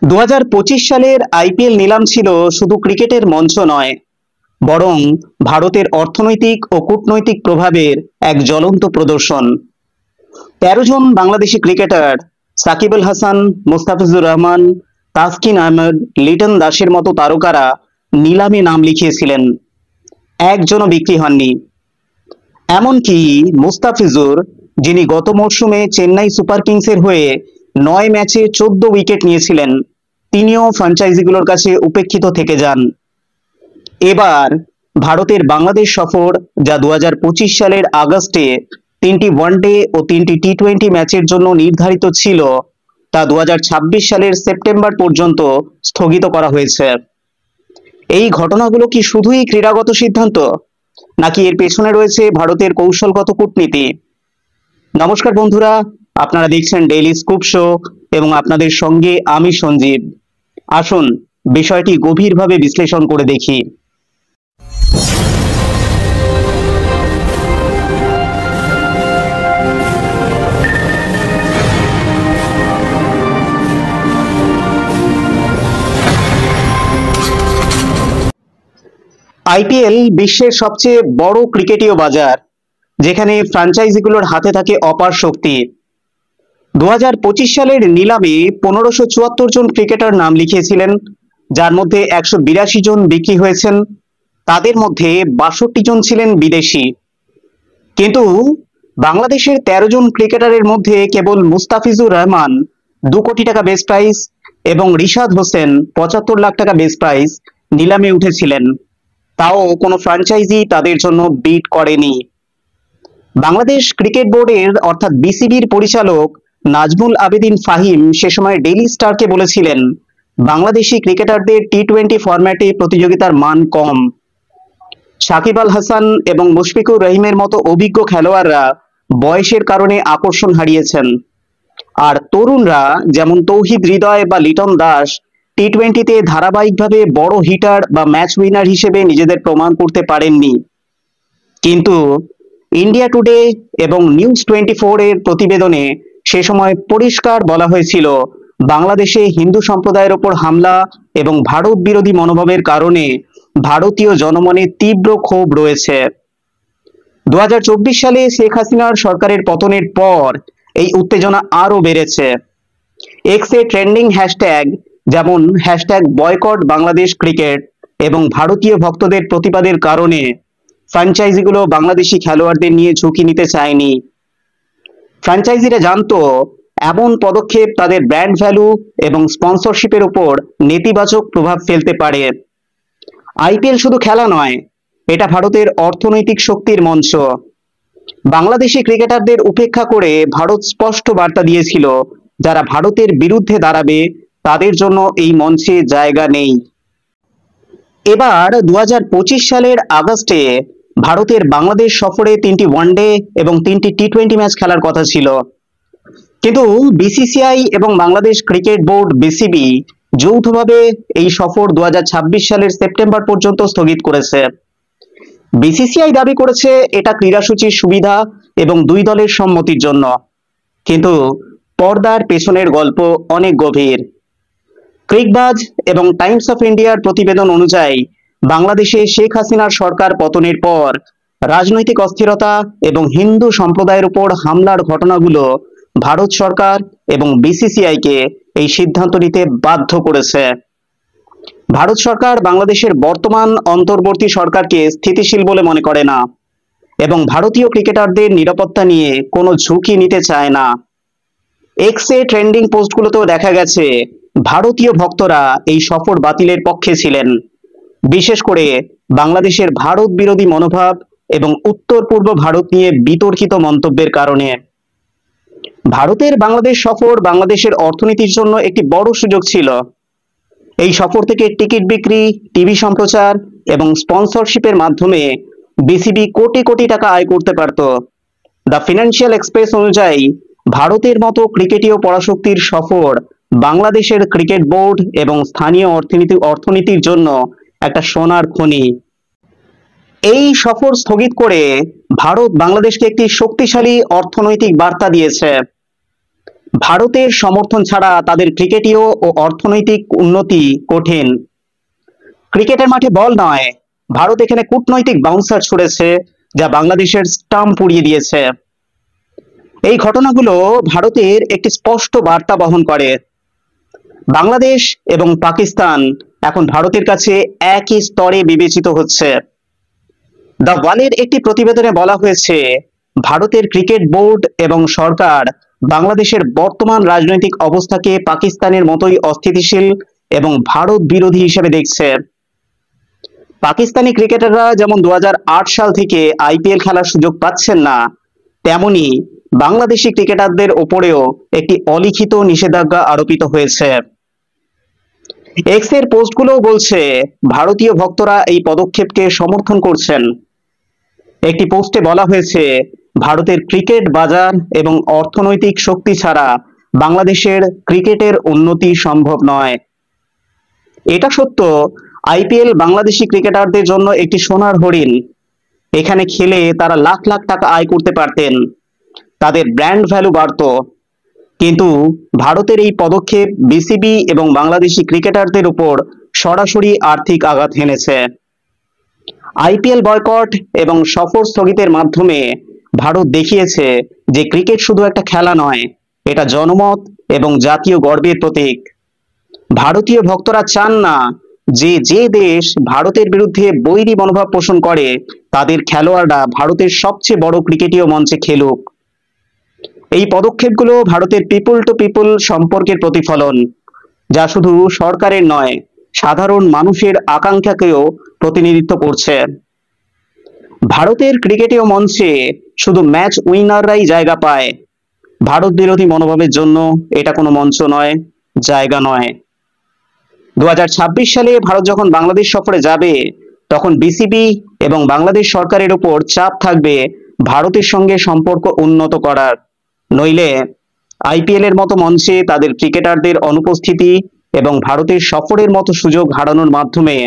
সালের আইপিএল নিলাম ছিল শুধু ক্রিকেটের মঞ্চ নয়, বরং ভারতের অর্থনৈতিক ও কূটনৈতিক প্রভাবের এক জ্বলন্ত প্রদর্শন। ১৩ জন বাংলাদেশি ক্রিকেটার সাকিব আল হাসান, মোস্তাফিজুর রহমান, তাসকিন আহমেদ, লিটন দাসের মতো তারকারা নিলামে নাম লিখিয়েছিলেন। একজনও বিক্রি হননি। এমনকি মুস্তাফিজুর, যিনি গত মরশুমে চেন্নাই সুপার কিংসের হয়ে ৯ ম্যাচে ১৪ উইকেট নিয়েছিলেন, তিনিও ফ্র্যাঞ্চাইজিগুলোর কাছে উপেক্ষিত থেকে যান। এবার ভারতের বাংলাদেশ সফর, যা ২০২৫ সালের আগস্টে ৩টি ওয়ানডে ও ৩টি টি-টোয়েন্টি ম্যাচের জন্য নির্ধারিত ছিল, তা ২০২৬ সালের সেপ্টেম্বর পর্যন্ত স্থগিত করা হয়েছে। এই ঘটনাগুলো কি শুধুই ক্রীড়াগত সিদ্ধান্ত, নাকি এর পেছনে রয়েছে ভারতের কৌশলগত কূটনীতি? নমস্কার বন্ধুরা, আপনারা দেখছেন ডেইলি স্কুপ শো এবং আপনাদের সঙ্গে আমি সঞ্জীব। আসুন বিষয়টি গভীরভাবে বিশ্লেষণ করে দেখি। আইপিএল বিশ্বের সবচেয়ে বড় ক্রিকেটীয় বাজার, যেখানে ফ্র্যাঞ্চাইজিগুলোর হাতে থাকে অপার শক্তি। ২০২৫ সালের নিলামে ১৫৭৪ জন ক্রিকেটার নাম লিখিয়েছিলেন, যার মধ্যে ১৮২ জন বিক্রি হয়েছেন। তাদের মধ্যে ৬২ জন ছিলেন বিদেশি। কিন্তু বাংলাদেশের ১৩ জন ক্রিকেটারের মধ্যে কেবল মুস্তাফিজুর রহমান ২ কোটি টাকা বেস প্রাইস এবং রিশাদ হোসেন ৭৫ লাখ টাকা বেস প্রাইস নিলামে উঠেছিলেন। তাও কোনো ফ্র্যাঞ্চাইজি তাদের জন্য বিড করেনি। বাংলাদেশ ক্রিকেট বোর্ডের অর্থাৎ বিসিবির পরিচালক নাজমুল আবেদিন ফাহিম সে সময় ডেইলি স্টারকে বলেছিলেন, বাংলাদেশি ক্রিকেটারদের টি-টোয়েন্টি ফরম্যাটে প্রতিযোগিতার মান কম। সাকিব আল হাসান এবং মুশফিকুর রহিমের মতো অভিজ্ঞ খেলোয়াড়রা বয়সের কারণে আকর্ষণ হারিয়েছেন, আর তরুণরা যেমন তৌহিদ হৃদয় বা লিটন দাস টি-টোয়েন্টিতে ধারাবাহিকভাবে বড় হিটার বা ম্যাচ উইনার হিসেবে নিজেদের প্রমাণ করতে পারেননি। কিন্তু ইন্ডিয়া টুডে এবং নিউজ 24 এর প্রতিবেদনে সে সময় পরিষ্কার বলা হয়েছিল, বাংলাদেশে হিন্দু সম্প্রদায়ের ওপর হামলা এবং ভারত বিরোধী মনোভাবের কারণে ভারতীয় জনমনে তীব্র ক্ষোভ রয়েছে। ২০২৪ সালে শেখ হাসিনার সরকারের পতনের পর এই উত্তেজনা আরও বেড়েছে। এক্সে ট্রেন্ডিং হ্যাশট্যাগ যেমন বয়কট বাংলাদেশ ক্রিকেট এবং ভারতীয় ভক্তদের প্রতিবাদের কারণে ফ্র্যাঞ্চাইজিগুলো বাংলাদেশি খেলোয়াড়দের নিয়ে ঝুঁকি নিতে চায়নি। ফ্র্যাঞ্চাইজিরা জানতো এমন পদক্ষেপ তাদের ব্র্যান্ড ভ্যালু এবং স্পন্সরশিপের উপর নেতিবাচক প্রভাব ফেলতে পারে। আইপিএল শুধু খেলা নয়, এটা ভারতের অর্থনৈতিক শক্তির মঞ্চ। বাংলাদেশি ক্রিকেটারদের উপেক্ষা করে ভারত স্পষ্ট বার্তা দিয়েছিল, যারা ভারতের বিরুদ্ধে দাঁড়াবে তাদের জন্য এই মঞ্চে জায়গা নেই। এবার ২০২৫ সালের আগস্টে ভারতের বাংলাদেশ সফরে ৩টি ওয়ানডে এবং ৩টি টি-টোয়েন্টি ম্যাচ খেলার কথা ছিল, কিন্তু বিসিসিআই এবং বাংলাদেশ ক্রিকেট বোর্ড বিসিবি যৌথভাবে এই সফর ২০২৬ সালের সেপ্টেম্বর পর্যন্ত স্থগিত করেছে। বিসিসিআই দাবি করেছে এটা ক্রীড়াসূচির সুবিধা এবং দুই দলের সম্মতির জন্য, কিন্তু পর্দার পেছনের গল্প অনেক গভীর। ক্রিকবাজ এবং টাইমস অফ ইন্ডিয়ার প্রতিবেদন অনুযায়ী, বাংলাদেশে শেখ হাসিনার সরকার পতনের পর রাজনৈতিক অস্থিরতা এবং হিন্দু সম্প্রদায়ের উপর হামলার ঘটনাগুলো ভারত সরকার এবং বিসিসিআইকে এই সিদ্ধান্ত নিতে বাধ্য করেছে। ভারত সরকার বাংলাদেশের বর্তমান অন্তর্বর্তী সরকারকে স্থিতিশীল বলে মনে করে না এবং ভারতীয় ক্রিকেটারদের নিরাপত্তা নিয়ে কোনো ঝুঁকি নিতে চায় না। এক্সে ট্রেন্ডিং পোস্টগুলোতেও দেখা গেছে ভারতীয় ভক্তরা এই সফর বাতিলের পক্ষে ছিলেন, বিশেষ করে বাংলাদেশের ভারত বিরোধী মনোভাব এবং উত্তর পূর্ব ভারত নিয়ে বিতর্কিত মন্তব্যের কারণে। ভারতের বাংলাদেশ সফর বাংলাদেশের অর্থনীতির জন্য একটি বড় সুযোগ ছিল। এই সফর থেকে টিকিট বিক্রি, টিভি সম্প্রচার এবং স্পন্সরশিপের মাধ্যমে বিসিবি কোটি কোটি টাকা আয় করতে পারত। দ্য ফিনান্সিয়াল এক্সপ্রেস অনুযায়ী, ভারতের মতো ক্রিকেটীয় পরাশক্তির সফর বাংলাদেশের ক্রিকেট বোর্ড এবং স্থানীয় অর্থনীতির জন্য একটা সোনার খনি। এই সফর স্থগিত করে ভারত বাংলাদেশকে একটি শক্তিশালী অর্থনৈতিক বার্তা দিয়েছে। ভারতের সমর্থন ছাড়া তাদের ক্রিকেটীয় ও অর্থনৈতিক উন্নতি কঠিন। ক্রিকেটের মাঠে বল নয়, ভারত এখানে কূটনৈতিক বাউন্সার ছুড়েছে, যা বাংলাদেশের স্টাম্প উড়িয়ে দিয়েছে। এই ঘটনাগুলো ভারতের একটি স্পষ্ট বার্তা বহন করে। বাংলাদেশ এবং পাকিস্তান এখন ভারতের কাছে একই স্তরে বিবেচিত হচ্ছে। দ্য ওয়ালের একটি প্রতিবেদনে বলা হয়েছে, ভারতের ক্রিকেট বোর্ড এবং সরকার বাংলাদেশের বর্তমান রাজনৈতিক অবস্থাকে পাকিস্তানের মতোই অস্থিতিশীল এবং ভারত বিরোধী হিসেবে দেখছে। পাকিস্তানি ক্রিকেটাররা যেমন 2008 সাল থেকে আইপিএল খেলার সুযোগ পাচ্ছেন না, তেমনি বাংলাদেশি ক্রিকেটারদের ওপরেও একটি অলিখিত নিষেধাজ্ঞা আরোপিত হয়েছে। এক্স এর পোস্টগুলোও বলছে ভারতীয় ভক্তরা এই পদক্ষেপকে সমর্থন করছেন। একটি পোস্টে বলা হয়েছে, ভারতের ক্রিকেট বাজার এবং অর্থনৈতিক শক্তি ছাড়া বাংলাদেশের ক্রিকেটের উন্নতি সম্ভব নয়। এটা সত্য, আইপিএল বাংলাদেশি ক্রিকেটারদের জন্য একটি সোনার হরিণ। এখানে খেলে তারা লাখ লাখ টাকা আয় করতে পারতেন, তাদের ব্র্যান্ড ভ্যালু বাড়তো। কিন্তু ভারতের এই পদক্ষেপ বিসিবি এবং বাংলাদেশি ক্রিকেটারদের উপর সরাসরি আর্থিক আঘাত হেনেছে। আইপিএল বয়কট এবং সফর স্থগিতের মাধ্যমে ভারত দেখিয়েছে যে ক্রিকেট শুধু একটা খেলা নয়, এটা জনমত এবং জাতীয় গর্বের প্রতীক। ভারতীয় ভক্তরা চান না যে যে দেশ ভারতের বিরুদ্ধে বৈরী মনোভাব পোষণ করে তাদের খেলোয়াড়রা ভারতের সবচেয়ে বড় ক্রিকেটীয় মঞ্চে খেলুক। এই পদক্ষেপগুলো ভারতের পিপল টু পিপল সম্পর্কের প্রতিফলন, যা শুধু সরকারের নয়, সাধারণ মানুষের আকাঙ্ক্ষাকেও প্রতিনিধিত্ব করছে। ভারতের ক্রিকেটীয় মঞ্চে শুধু ম্যাচ উইনাররাই জায়গা পায়। ভারত বিরোধী মনোভাবের জন্য এটা কোনো মঞ্চ নয়, জায়গা নয়। 2026 সালে ভারত যখন বাংলাদেশ সফরে যাবে, তখন বিসিবি এবং বাংলাদেশ সরকারের উপর চাপ থাকবে ভারতের সঙ্গে সম্পর্ক উন্নত করার। নইলে আইপিএল এর মতো মঞ্চে তাদের ক্রিকেটারদের অনুপস্থিতি এবং ভারতের সফরের মতো সুযোগ হারানোর মাধ্যমে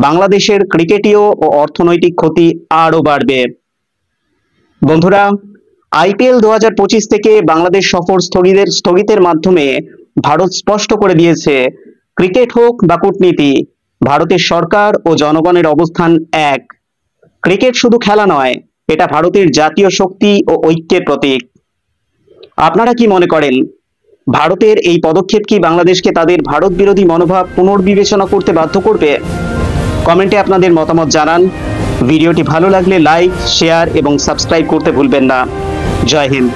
বাংলাদেশের ক্রিকেটীয় ও অর্থনৈতিক ক্ষতি আরও বাড়বে। বন্ধুরা, আইপিএল 2025 থেকে বাংলাদেশ সফর স্থগিতের মাধ্যমে ভারত স্পষ্ট করে দিয়েছে, ক্রিকেট হোক বা কূটনীতি, ভারতের সরকার ও জনগণের অবস্থান এক। ক্রিকেট শুধু খেলা নয়, এটা ভারতের জাতীয় শক্তি ও ঐক্যের প্রতীক। আপনারা কি মনে করেন, ভারতের এই পদক্ষেপ কি বাংলাদেশকে তাদের ভারত বিরোধী মনোভাব পুনর্বিবেচনা করতে বাধ্য করবে? কমেন্টে আপনাদের মতামত জানান। ভিডিওটি ভালো লাগলে লাইক, শেয়ার এবং সাবস্ক্রাইব করতে ভুলবেন না। জয় হিন্দ।